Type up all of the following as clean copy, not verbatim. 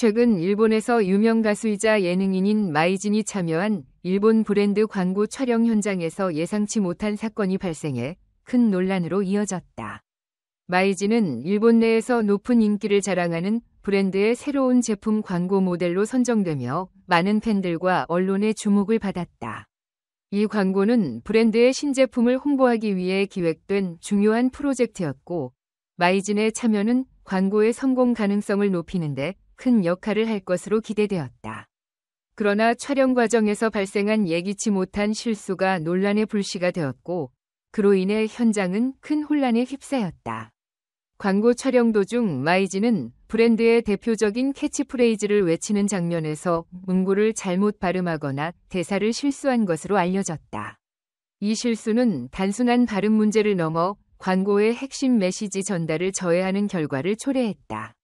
최근 일본에서 유명 가수이자 예능인인 마이진이 참여한 일본 브랜드 광고 촬영 현장에서 예상치 못한 사건이 발생해 큰 논란으로 이어졌다. 마이진은 일본 내에서 높은 인기를 자랑하는 브랜드의 새로운 제품 광고 모델로 선정되며 많은 팬들과 언론의 주목을 받았다. 이 광고는 브랜드의 신제품을 홍보하기 위해 기획된 중요한 프로젝트였고, 마이진의 참여는 광고의 성공 가능성을 높이는 데 큰 역할을 할 것으로 기대되었다. 그러나 촬영 과정에서 발생한 예기치 못한 실수가 논란의 불씨가 되었고, 그로 인해 현장은 큰 혼란에 휩싸였다. 광고 촬영 도중 마이진은 브랜드의 대표적인 캐치프레이즈를 외치는 장면에서 문구를 잘못 발음하거나 대사를 실수한 것으로 알려졌다. 이 실수는 단순한 발음 문제를 넘어 광고의 핵심 메시지 전달을 저해하는 결과를 초래했다.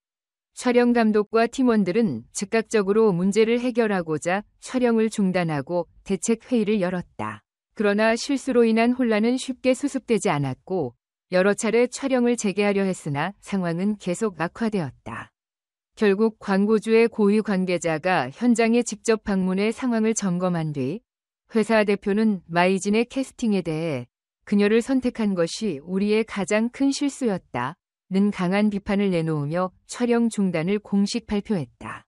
촬영 감독과 팀원들은 즉각적으로 문제를 해결하고자 촬영을 중단하고 대책 회의를 열었다. 그러나 실수로 인한 혼란은 쉽게 수습되지 않았고, 여러 차례 촬영을 재개하려 했으나 상황은 계속 악화되었다. 결국 광고주의 고위 관계자가 현장에 직접 방문해 상황을 점검한 뒤 회사 대표는 마이진의 캐스팅에 대해 그녀를 선택한 것이 우리의 가장 큰 실수였다 는 강한 비판을 내놓으며 촬영 중단을 공식 발표했다.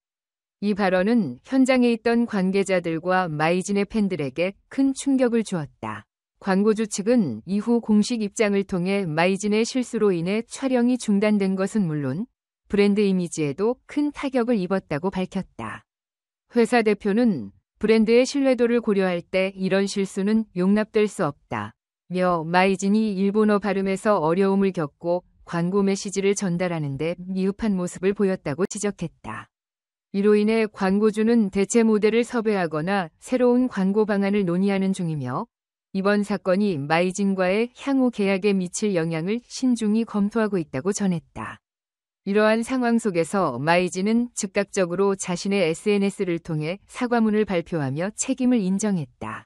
이 발언은 현장에 있던 관계자들과 마이진의 팬들에게 큰 충격을 주었다. 광고주 측은 이후 공식 입장을 통해 마이진의 실수로 인해 촬영이 중단된 것은 물론 브랜드 이미지에도 큰 타격을 입었다고 밝혔다. 회사 대표는 브랜드의 신뢰도를 고려할 때 이런 실수는 용납될 수 없다며 마이진이 일본어 발음에서 어려움을 겪고 광고 메시지를 전달하는 데 미흡한 모습을 보였다고 지적했다. 이로 인해 광고주는 대체 모델을 섭외하거나 새로운 광고 방안을 논의하는 중이며, 이번 사건이 마이진과의 향후 계약에 미칠 영향을 신중히 검토하고 있다고 전했다. 이러한 상황 속에서 마이진은 즉각적으로 자신의 SNS를 통해 사과문을 발표하며 책임을 인정했다.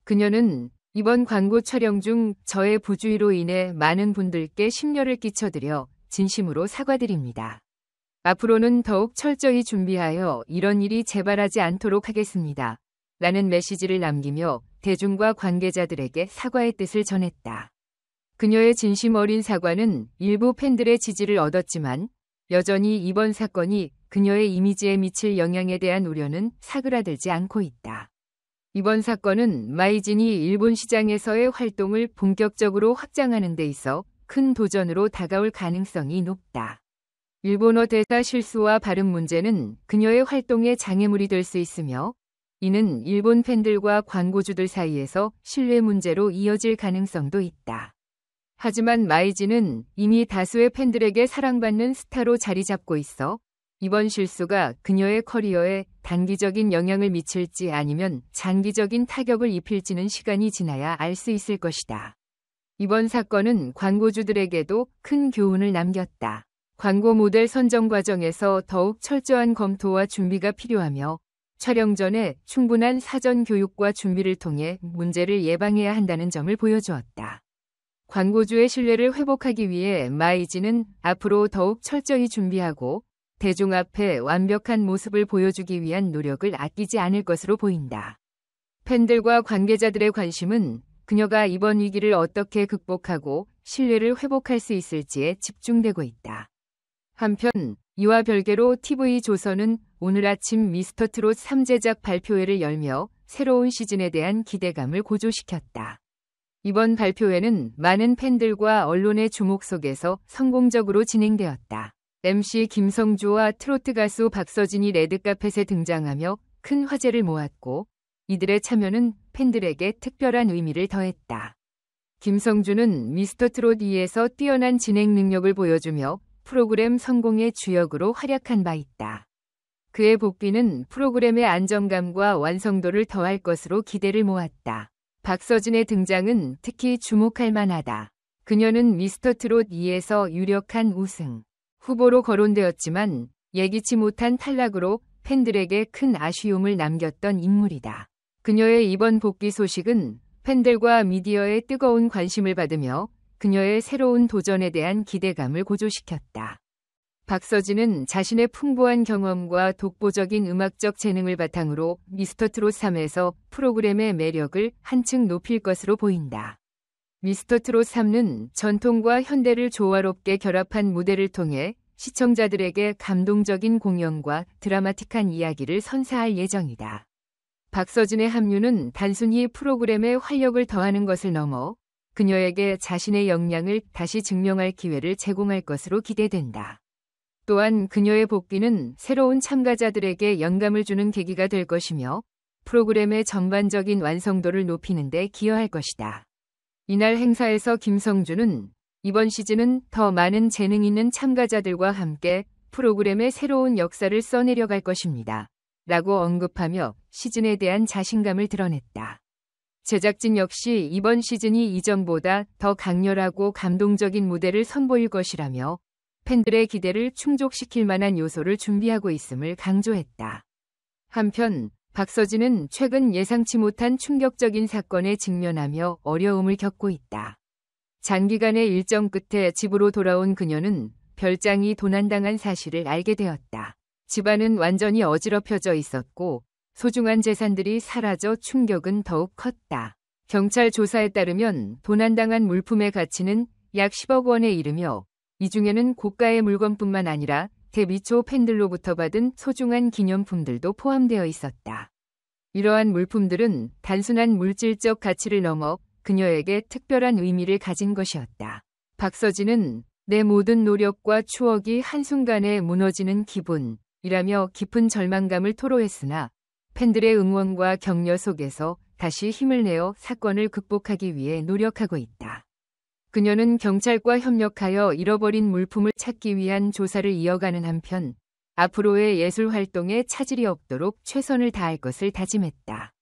그녀는 이번 광고 촬영 중 저의 부주의로 인해 많은 분들께 심려를 끼쳐드려 진심으로 사과드립니다. 앞으로는 더욱 철저히 준비하여 이런 일이 재발하지 않도록 하겠습니다. 라는 메시지를 남기며 대중과 관계자들에게 사과의 뜻을 전했다. 그녀의 진심 어린 사과는 일부 팬들의 지지를 얻었지만 여전히 이번 사건이 그녀의 이미지에 미칠 영향에 대한 우려는 사그라들지 않고 있다. 이번 사건은 마이진이 일본 시장에서의 활동을 본격적으로 확장하는 데 있어 큰 도전으로 다가올 가능성이 높다. 일본어 대사 실수와 발음 문제는 그녀의 활동에 장애물이 될 수 있으며, 이는 일본 팬들과 광고주들 사이에서 신뢰 문제로 이어질 가능성도 있다. 하지만 마이진은 이미 다수의 팬들에게 사랑받는 스타로 자리 잡고 있어 이번 실수가 그녀의 커리어에 단기적인 영향을 미칠지 아니면 장기적인 타격을 입힐지는 시간이 지나야 알 수 있을 것이다. 이번 사건은 광고주들에게도 큰 교훈을 남겼다. 광고 모델 선정 과정에서 더욱 철저한 검토와 준비가 필요하며, 촬영 전에 충분한 사전 교육과 준비를 통해 문제를 예방해야 한다는 점을 보여주었다. 광고주의 신뢰를 회복하기 위해 마이진은 앞으로 더욱 철저히 준비하고 대중 앞에 완벽한 모습을 보여주기 위한 노력을 아끼지 않을 것으로 보인다. 팬들과 관계자들의 관심은 그녀가 이번 위기를 어떻게 극복하고 신뢰를 회복할 수 있을지에 집중되고 있다. 한편 이와 별개로 TV조선은 오늘 아침 미스터트롯 3제작 발표회를 열며 새로운 시즌에 대한 기대감을 고조시켰다. 이번 발표회는 많은 팬들과 언론의 주목 속에서 성공적으로 진행되었다. MC 김성주와 트로트 가수 박서진이 레드카펫에 등장하며 큰 화제를 모았고, 이들의 참여는 팬들에게 특별한 의미를 더했다. 김성주는 미스터트롯 2에서 뛰어난 진행 능력을 보여주며 프로그램 성공의 주역으로 활약한 바 있다. 그의 복귀는 프로그램의 안정감과 완성도를 더할 것으로 기대를 모았다. 박서진의 등장은 특히 주목할 만하다. 그녀는 미스터트롯 2에서 유력한 우승 후보로 거론되었지만 예기치 못한 탈락으로 팬들에게 큰 아쉬움을 남겼던 인물이다. 그녀의 이번 복귀 소식은 팬들과 미디어의 뜨거운 관심을 받으며 그녀의 새로운 도전에 대한 기대감을 고조시켰다. 박서진은 자신의 풍부한 경험과 독보적인 음악적 재능을 바탕으로 미스터트롯 3에서 프로그램의 매력을 한층 높일 것으로 보인다. 미스터트롯 3는 전통과 현대를 조화롭게 결합한 무대를 통해 시청자들에게 감동적인 공연과 드라마틱한 이야기를 선사할 예정이다. 박서진의 합류는 단순히 프로그램에 활력을 더하는 것을 넘어 그녀에게 자신의 역량을 다시 증명할 기회를 제공할 것으로 기대된다. 또한 그녀의 복귀는 새로운 참가자들에게 영감을 주는 계기가 될 것이며 프로그램의 전반적인 완성도를 높이는 데 기여할 것이다. 이날 행사에서 김성주는 이번 시즌은 더 많은 재능 있는 참가자들과 함께 프로그램의 새로운 역사를 써내려갈 것입니다. 라고 언급하며 시즌에 대한 자신감을 드러냈다. 제작진 역시 이번 시즌이 이전보다 더 강렬하고 감동적인 무대를 선보일 것이라며 팬들의 기대를 충족시킬 만한 요소를 준비하고 있음을 강조했다. 한편 박서진은 최근 예상치 못한 충격적인 사건에 직면하며 어려움을 겪고 있다. 장기간의 일정 끝에 집으로 돌아온 그녀는 별장이 도난당한 사실을 알게 되었다. 집안은 완전히 어지럽혀져 있었고 소중한 재산들이 사라져 충격은 더욱 컸다. 경찰 조사에 따르면 도난당한 물품의 가치는 약 10억 원에 이르며 이 중에는 고가의 물건뿐만 아니라 데뷔 초 팬들로부터 받은 소중한 기념품들도 포함되어 있었다. 이러한 물품들은 단순한 물질적 가치를 넘어 그녀에게 특별한 의미를 가진 것이었다. 박서진은 내 모든 노력과 추억이 한순간에 무너지는 기분이라며 깊은 절망감을 토로했으나 팬들의 응원과 격려 속에서 다시 힘을 내어 사건을 극복하기 위해 노력하고 있다. 그녀는 경찰과 협력하여 잃어버린 물품을 찾기 위한 조사를 이어가는 한편 앞으로의 예술 활동에 차질이 없도록 최선을 다할 것을 다짐했다.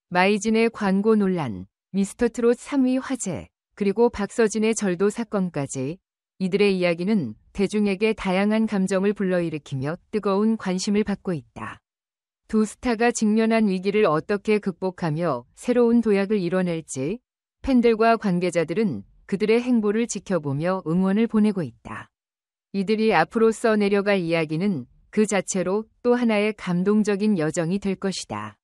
마이진의 광고 논란, 미스터트롯 3위 화제, 그리고 박서진의 절도 사건까지 이들의 이야기는 대중에게 다양한 감정을 불러일으키며 뜨거운 관심을 받고 있다. 두 스타가 직면한 위기를 어떻게 극복하며 새로운 도약을 이뤄낼지 팬들과 관계자들은 그들의 행보를 지켜보며 응원을 보내고 있다. 이들이 앞으로 써내려갈 이야기는 그 자체로 또 하나의 감동적인 여정이 될 것이다.